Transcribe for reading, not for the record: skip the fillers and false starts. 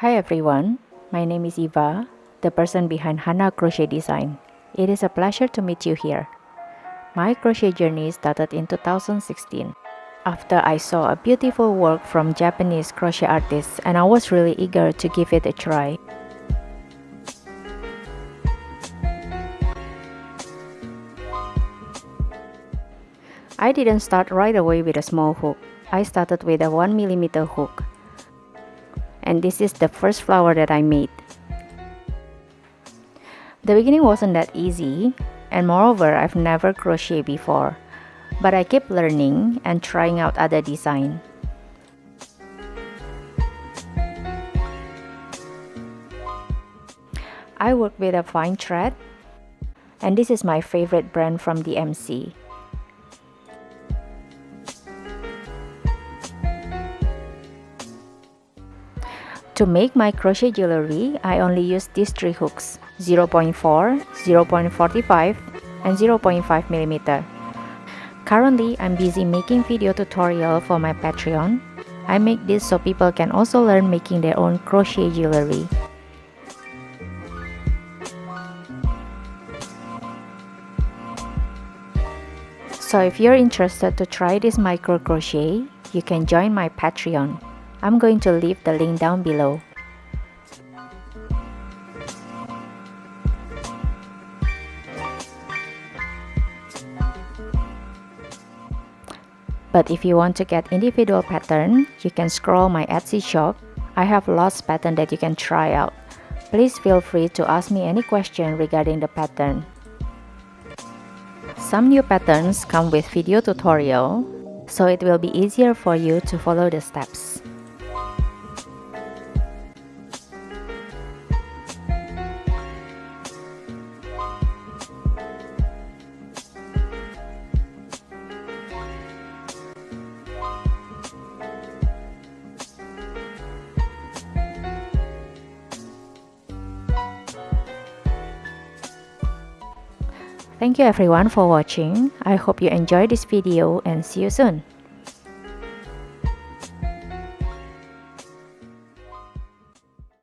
Hi everyone, my name is Eva, the person behind Hana Crochet Design. It is a pleasure to meet you here. My crochet journey started in 2016 after I saw a beautiful work from Japanese crochet artists and I was really eager to give it a try. I didn't start right away with a small hook. I started with a 1mm hook. And this is the first flower that I made. The beginning wasn't that easy, and moreover, I've never crocheted before, but I kept learning and trying out other designs. I work with a fine thread, and this is my favorite brand from DMC. To make my crochet jewelry, I only use these three hooks, 0.4, 0.45, and 0.5mm. Currently, I'm busy making video tutorial for my Patreon. I make this so people can also learn making their own crochet jewelry. So if you're interested to try this micro crochet, you can join my Patreon. I'm going to leave the link down below. But if you want to get individual pattern, you can scroll my Etsy shop. I have lots of patterns that you can try out. Please feel free to ask me any question regarding the pattern. Some new patterns come with video tutorial, so it will be easier for you to follow the steps. Thank you everyone for watching. I hope you enjoyed this video and see you soon.